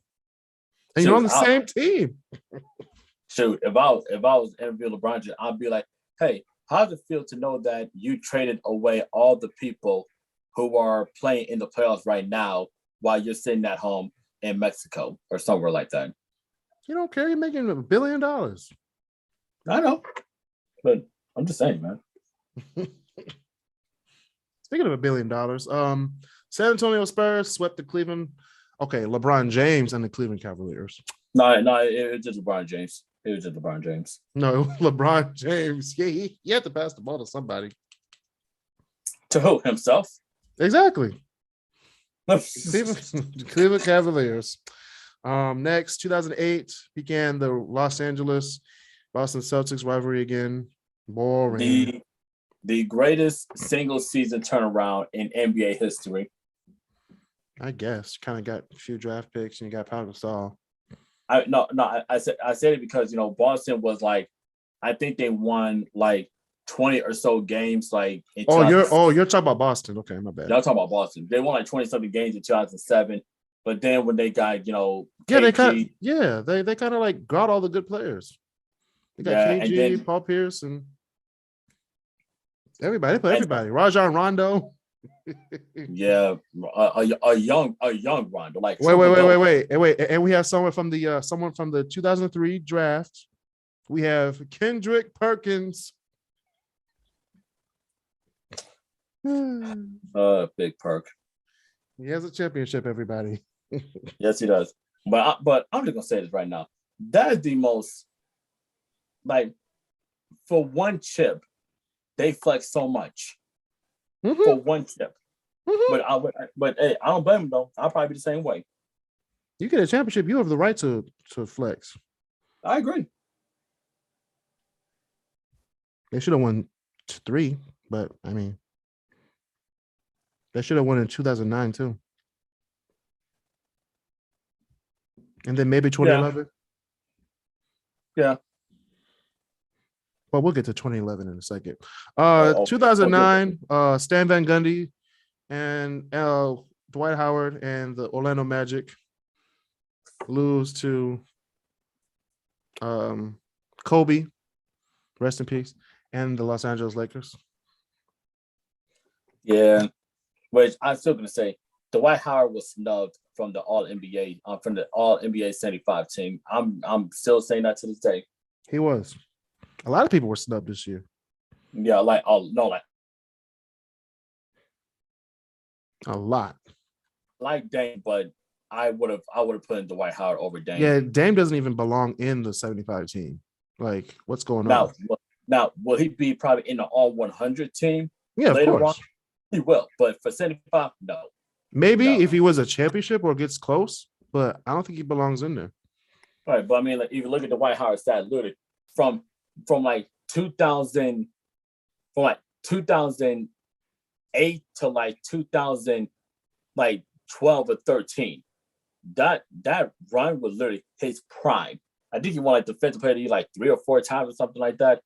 And you're on the same team. Shoot, if I was interviewing LeBron James, I'd be like, hey, how does it feel to know that you traded away all the people who are playing in the playoffs right now while you're sitting at home in Mexico or somewhere like that? You don't care. You're making $1 billion. I know. But I'm just saying, man. Speaking of $1 billion, San Antonio Spurs swept the Cleveland. Okay, LeBron James and the Cleveland Cavaliers. No, it's just LeBron James. It was just LeBron James. No, LeBron James. Yeah, he had to pass the ball to somebody. To who? Himself? Exactly. Cleveland Cavaliers. Next, 2008 began the Los Angeles Boston Celtics rivalry again. Boring. The greatest single season turnaround in NBA history. I guess kind of got a few draft picks and you got Pau Gasol. I said it because Boston was like, I think they won like 20 or so games like in you're talking about Boston. Okay, my bad. Y'all talking about Boston. They won like 20-something games in 2007. But then when they got, KG, they kind of like got all the good players. They got KG, Paul Pierce, and everybody. They played everybody. Rajon Rondo. Yeah, a young Rondo. Like wait, and we have someone from the 2003 draft. We have Kendrick Perkins. Big Perk. He has a championship, everybody. Yes, he does. But I'm just gonna say this right now. That is the most, like, for one chip, they flex so much. Mm-hmm. For one chip. Mm-hmm. But hey, I don't blame him though. I'll probably be the same way. You get a championship, you have the right to flex. I agree. They should have won 3, but I mean, they should have won in 2009 too. And then maybe 2011. Yeah. Well, we'll get to 2011 in a second. 2009, Stan Van Gundy and Dwight Howard and the Orlando Magic lose to Kobe, rest in peace, and the Los Angeles Lakers. Yeah, which I'm still going to say, Dwight Howard was snubbed from the All-NBA 75 team. I'm still saying that to this day. He was. A lot of people were snubbed this year. Yeah, a lot. Like Dame, but I would have put in Dwight Howard over Dame. Yeah, Dame doesn't even belong in the 75 team. Like, what's going on? Now, will he be probably in the All 100 team? Yeah, later of course. On? He will, but for 75, no. Maybe if he was a championship or gets close, but I don't think he belongs in there. All right, but I mean, like, if you look at the Dwight Howard stat, literally from like 2008 to like 2012 or 13, that run was literally his prime. I think he won like defensive player of the year like 3 or 4 times or something like that.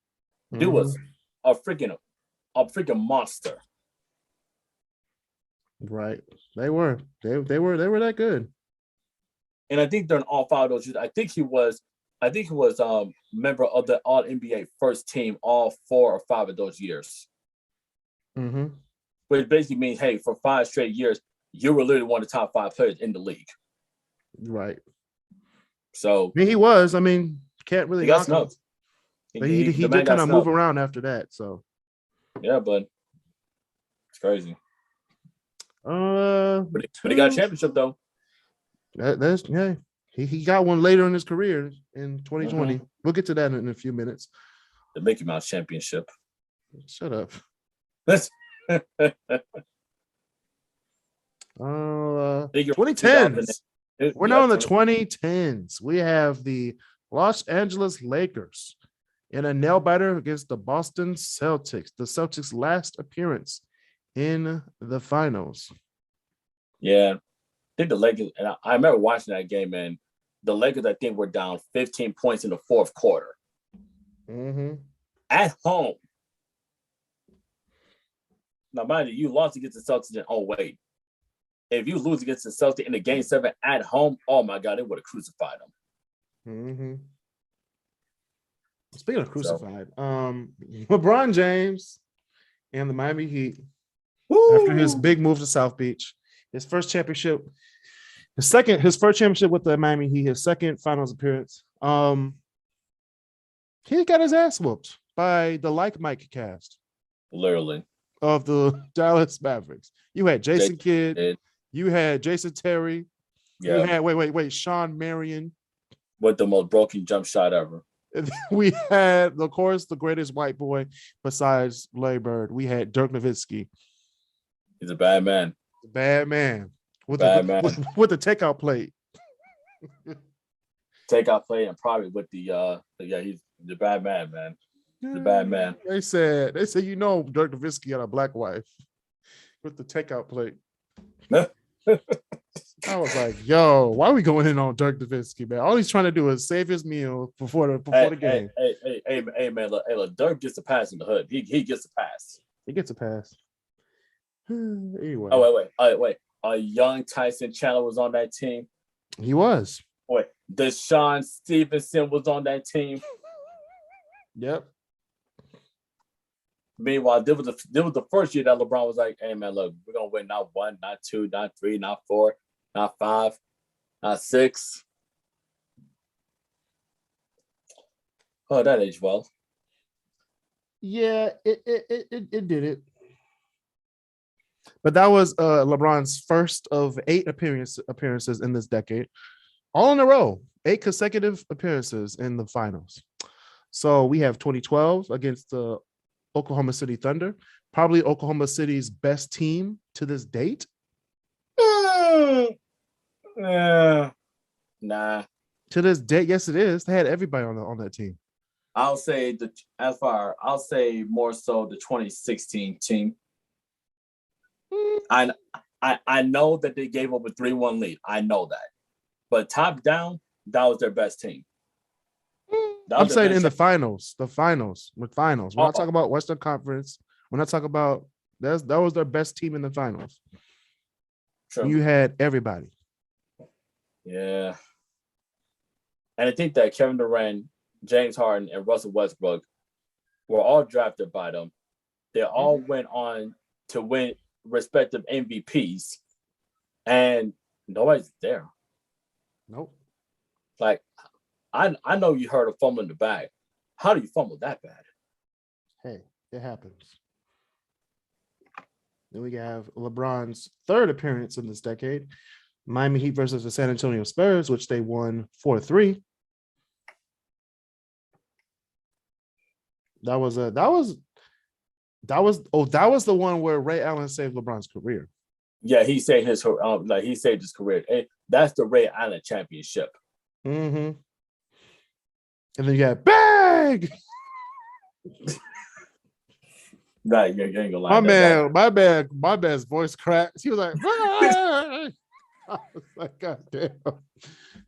Dude was a freaking monster. Right, they were that good. And I think during all 5 of those years, I think he was member of the All NBA first team all 4 or 5 of those years. Mm-hmm. Which basically means, hey, for 5 straight years, you were literally one of the top 5 players in the league. Right. So I mean, he was. I mean, can't really. He got snubbed. He did kind of move around after that. So. Yeah, but it's crazy. But he got a championship though. That's He got one later in his career in 2020. Mm-hmm. We'll get to that in a few minutes. The Mickey Mouse Championship. Shut up. 2010s. We're now in the 2010s. We have the Los Angeles Lakers in a nail biter against the Boston Celtics. The Celtics' last appearance in the finals. Yeah. I think the Lakers, and I remember watching that game, and the Lakers, I think, were down 15 points in the 4th quarter. Mm-hmm. At home. Now, mind you lost against the Celtics in 08. If you lose against the Celtics in the Game 7 at home, oh my God, they would have crucified them. Mm-hmm. Speaking of crucified, LeBron James and the Miami Heat, after his big move to South Beach, his first championship with the Miami Heat, his second finals appearance. He got his ass whooped by the Like Mike cast. Literally. Of the Dallas Mavericks. You had Jason Kidd. You had Jason Terry. Yeah. You had, wait, Sean Marion. With the most broken jump shot ever. And then we had, of course, the greatest white boy besides Larry Byrd. We had Dirk Nowitzki. He's a bad man. Bad man. With Bad the man. with the takeout plate. Takeout play and probably with the he's the bad man, man. The bad man. They said, Dirk Nowitzki had a black wife with the takeout plate. I was like, yo, why are we going in on Dirk Nowitzki, man? All he's trying to do is save his meal before the game. Hey, man, look, Dirk gets a pass in the hood. He gets a pass. He gets a pass. Anyway. Oh, wait. Young Tyson Chandler was on that team. He was. Wait, Deshaun Stevenson was on that team. Yep. Meanwhile, there was the first year that LeBron was like, hey, man, look, we're going to win not 1, not 2, not 3, not 4, not 5, not 6. Oh, that aged well. Yeah, it did it. But that was LeBron's first of 8 appearances in this decade. All in a row. 8 consecutive appearances in the finals. So we have 2012 against the Oklahoma City Thunder, probably Oklahoma City's best team to this date. Nah. To this date, yes, it is. They had everybody on that team. I'll say more so the 2016 team. I know that they gave up a 3-1 lead. I know that. But top down, that was their best team. I'm saying in the finals. We're not talking about Western Conference. We're not talking about that was their best team in the finals. True. You had everybody. Yeah. And I think that Kevin Durant, James Harden, and Russell Westbrook were all drafted by them. They all went on to win respective MVPs. And nobody's there. Nope. Like, I know you heard a fumble in the bag. How do you fumble that bad? Hey, it happens. Then we have LeBron's third appearance in this decade. Miami Heat versus the San Antonio Spurs, which they won 4-3. That was the one where Ray Allen saved LeBron's career. Yeah, he saved his career. And that's the Ray Allen championship. Mm-hmm. And then you got bang. Nah, you ain't gonna lie. My man's voice cracked. He was like, bang! I was like, God damn,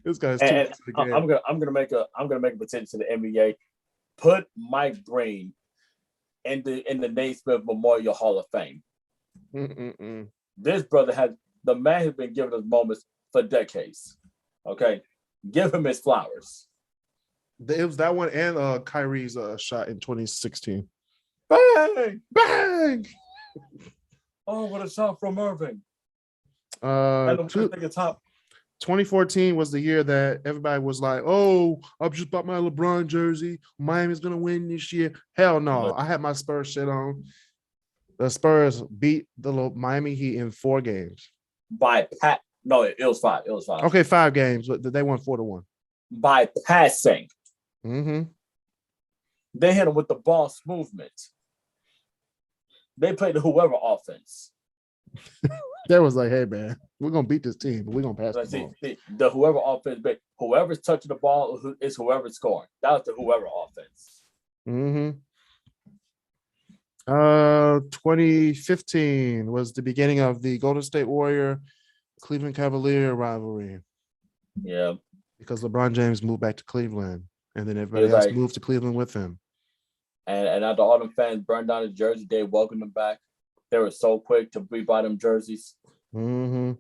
this guy's too much to the game. I'm gonna make a petition to the NBA. Put Mike Breen in the Naismith Memorial Hall of Fame. This brother the man has been giving us moments for decades. Okay, give him his flowers. It was that one and Kyrie's shot in 2016. Bang! Bang! Oh, what a shot from Irving. 2014 was the year that everybody was like, oh, I just bought my LeBron jersey. Miami's going to win this year. Hell no. I had my Spurs shit on. The Spurs beat the Miami Heat in 4 games. No, it was 5. Okay, 5 games, but they won 4-1. By passing. Mm-hmm. They hit them with the ball movement. They played the whoever offense. That was like, hey, man, we're going to beat this team, but we're going to pass the ball. The whoever offense, whoever's touching the ball is whoever's scoring. That was the whoever offense. Mm-hmm. 2015 was the beginning of the Golden State Warrior Cleveland Cavalier rivalry. Yeah. Because LeBron James moved back to Cleveland, and then everybody else moved to Cleveland with him. And after all them fans burned down his jersey, they welcomed him back. They were so quick to rebuy them jerseys. Mm-hmm.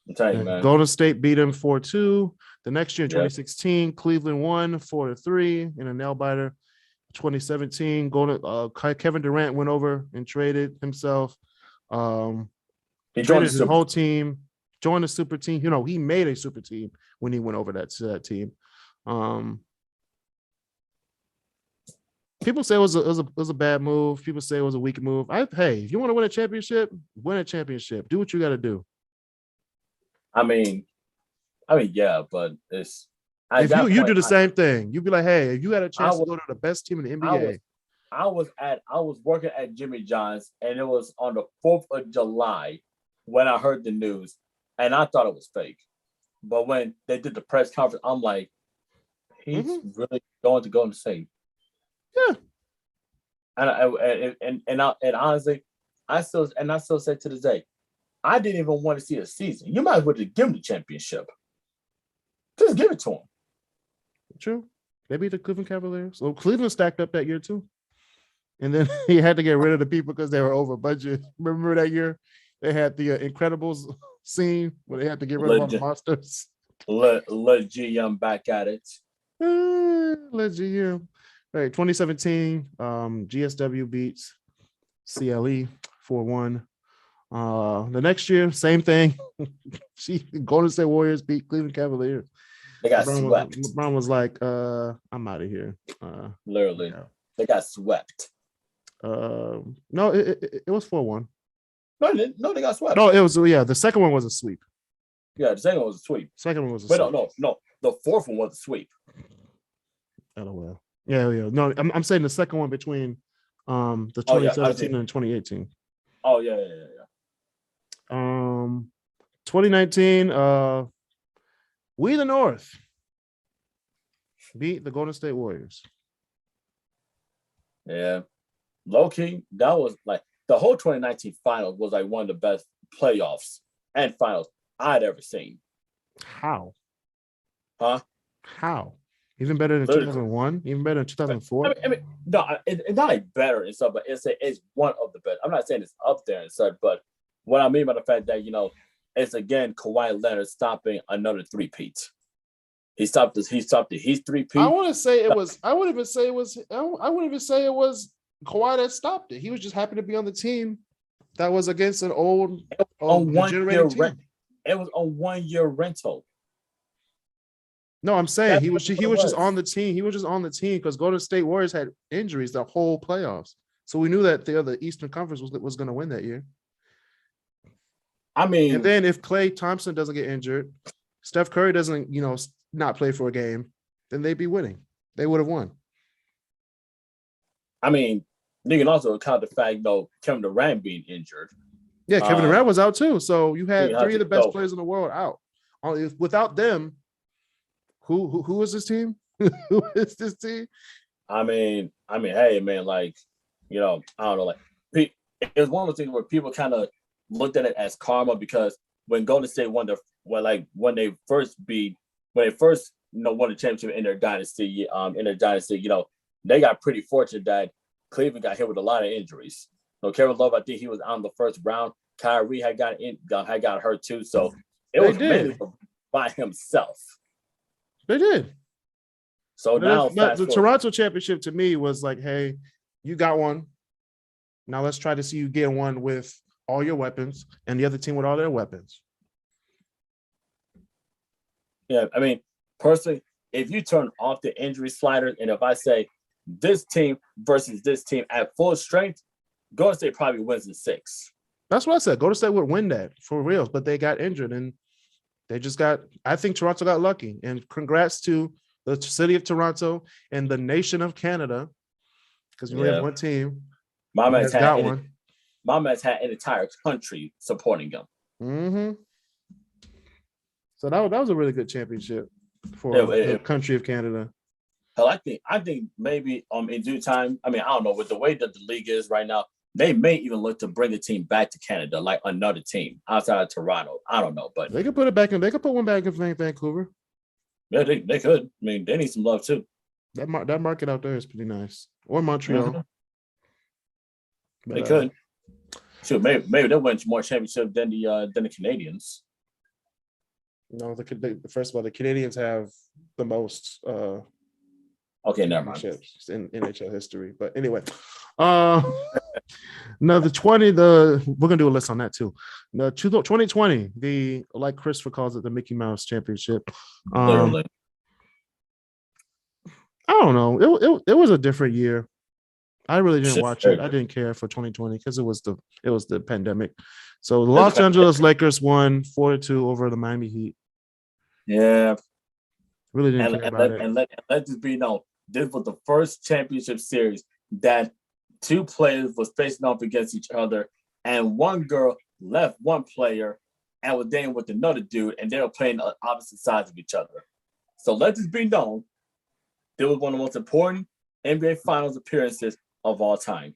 I'm telling you, man. Golden State beat him 4-2. The next year, in 2016, Cleveland won 4-3 in a nail biter. 2017, Kevin Durant went over and traded himself. He traded his whole team, joined the super team. You know, he made a super team when he went over to that team. People say it was a bad move. People say it was a weak move. Hey, if you want to win a championship, win a championship. Do what you got to do. I mean, yeah, but it's If that you point, do the same thing, you'd be like, hey, if you had a chance to was go to the best team in the I NBA, was working at Jimmy John's, and it was on the 4th of July when I heard the news, and I thought it was fake. But when they did the press conference, I'm like, he's really going to Golden State. yeah. And honestly, I still say to this day, I didn't even want to see a season. You might as well just give him the championship. Just give it to him. True. They beat the Cleveland Cavaliers. So Cleveland stacked up that year too. And then he had to get rid of the people because they were over budget. Remember that year? They had the Incredibles scene where they had to get rid of all the monsters. Let GM back at it. Let GM. Right, 2017, GSW beats CLE 4-1. The next year, same thing. Golden State Warriors beat Cleveland Cavaliers. They got swept. LeBron was like, I'm out of here. Literally. Yeah. They got swept. No, it was 4-1. No, they got swept. No, it was, the second one was a sweep. Yeah, the second one was a sweep. Second one was a sweep. No. The fourth one was a sweep. LOL. Yeah. No, I'm saying the second one between the 2017 and 2018. Oh, yeah. 2019, we the North beat the Golden State Warriors. Yeah. Low key, that was like the whole 2019 finals was like one of the best playoffs and finals I'd ever seen. How? Huh? How? Even better than 2001? Even better than 2004? I mean, no, it's not like better and stuff, but it's one of the best. I'm not saying it's up there and such, but what I mean by the fact that, it's again Kawhi Leonard stopping another three-peat. He stopped his three-peat. I wouldn't even say it was Kawhi that stopped it. He was just happy to be on the team that was against an old generated team. It was a 1-year rental. No, I'm saying he was just on the team. He was just on the team because Golden State Warriors had injuries the whole playoffs. So we knew that the other Eastern Conference was going to win that year. I mean, and then if Klay Thompson doesn't get injured, Steph Curry doesn't, not play for a game, then they'd be winning. They would have won. I mean, you can also account the fact, Kevin Durant being injured. Yeah, Kevin Durant was out too. So you had three of the best players in the world out. Without them, who is this team? Who is this team? I mean, hey, man, I don't know, it was one of those things where people kind of looked at it as karma because when Golden State won when they first won the championship in their dynasty, they got pretty fortunate that Cleveland got hit with a lot of injuries. Kevin Love, I think he was on the first round. Kyrie had got hurt too, so it was mainly by himself. They did. So now the Toronto championship to me was like, hey, you got one. Now let's try to see you get one with all your weapons and the other team with all their weapons. Yeah, I mean, personally, if you turn off the injury sliders and if I say this team versus this team at full strength, Golden State probably wins in 6. That's what I said. Golden State would win that for real, but they got injured and I think Toronto got lucky. And congrats to the city of Toronto and the nation of Canada because we have one team. My man's had an entire country supporting him. Mm-hmm. So that was a really good championship for the country of Canada. Hell, I think maybe in due time. I mean, I don't know, with the way that the league is right now, they may even look to bring a team back to Canada, like another team outside of Toronto. I don't know, but they could put it back in. They could put one back in Vancouver. Yeah, they could. I mean, they need some love too. That market out there is pretty nice, or Montreal. Mm-hmm. They could. Sure, maybe they'll win more championships than the Canadians. No, first of all, the Canadians have the most. Okay, never mind. In NHL history, but anyway, no, we're gonna do a list on that too. The 2020, like Chris calls it, the Mickey Mouse Championship. Literally. I don't know. It was a different year. I really didn't watch it. I didn't care for 2020 because it was the pandemic. So the Los Angeles Lakers won 4-2 over the Miami Heat. Yeah. Really didn't care about it. And let this be known. This was the first championship series that two players was facing off against each other, and one girl left one player and was dating with another dude, and they were playing on opposite sides of each other. So let this be known. It was one of the most important NBA Finals appearances of all time.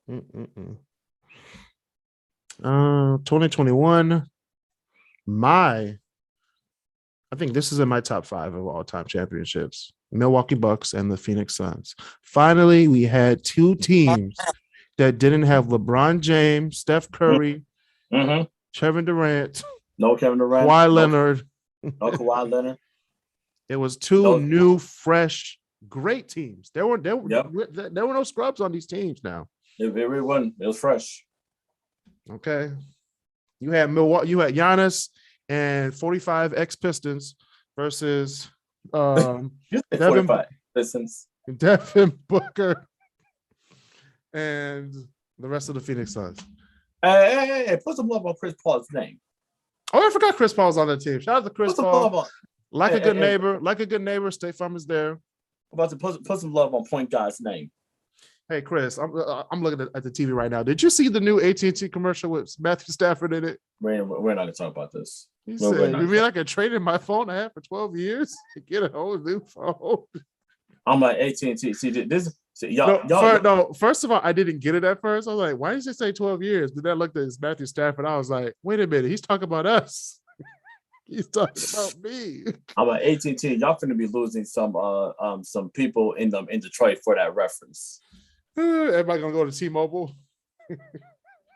2021. I think this is in my top 5 of all time championships. Milwaukee Bucks and the Phoenix Suns. Finally, we had two teams that didn't have LeBron James, Steph Curry, Kevin Durant. No Kevin Durant. Kawhi Leonard. No Kawhi Leonard. It was two new, fresh, great teams. There were no scrubs on these teams now. It really wasn't. It was fresh. Okay. You had Milwaukee, you had Giannis and 45 ex-Pistons versus 45 Pistons. Devin Booker and the rest of the Phoenix Suns. Hey, put some love on Chris Paul's name. Oh, I forgot Chris Paul's on the team. Shout out to Chris Paul. Like a good neighbor, State Farm is there. I'm about to put some love on Point Guy's name. Hey, Chris, I'm looking at the TV right now. Did you see the new AT&T commercial with Matthew Stafford in it? We're not going to talk about this. He said, you mean I could trade in my phone I had for 12 years and get a whole new phone? I'm like, AT&T. See, this... First of all, I didn't get it at first. I was like, why did you say 12 years? Then I looked at Matthew Stafford. I was like, wait a minute. He's talking about us. He's talking about me. I'm like, AT&T. Y'all finna be losing some people in Detroit for that reference. Everybody gonna go to T-Mobile?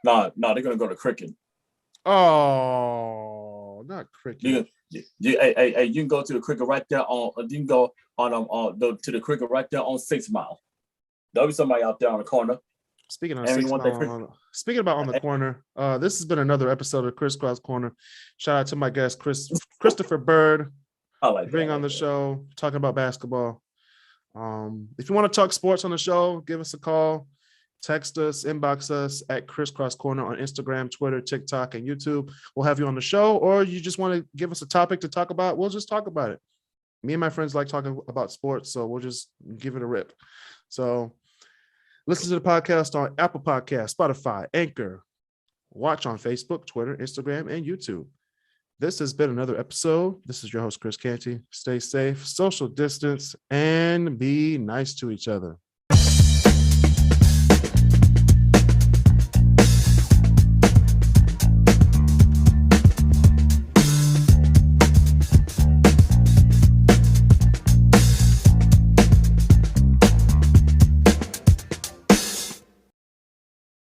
No, they're gonna go to Cricket. Oh, not Cricket. You can go to the Cricket right there on. You can go to the Cricket right there on 6 Mile. There'll be somebody out there on the corner. Speaking about on the corner, this has been another episode of KrisCross Corner. Shout out to my guest Christopher Byrd, being on the show, talking about basketball. If you want to talk sports on the show, give us a call, text us, inbox us at KrisCross Corner on Instagram, Twitter, TikTok, and YouTube. We'll have you on the show, or you just want to give us a topic to talk about, we'll just talk about it. Me and my friends like talking about sports, so we'll just give it a rip. So listen to the podcast on Apple Podcasts, Spotify, Anchor. Watch on Facebook, Twitter, Instagram, and YouTube. This has been another episode. This is your host, Chris Canty. Stay safe, social distance, and be nice to each other.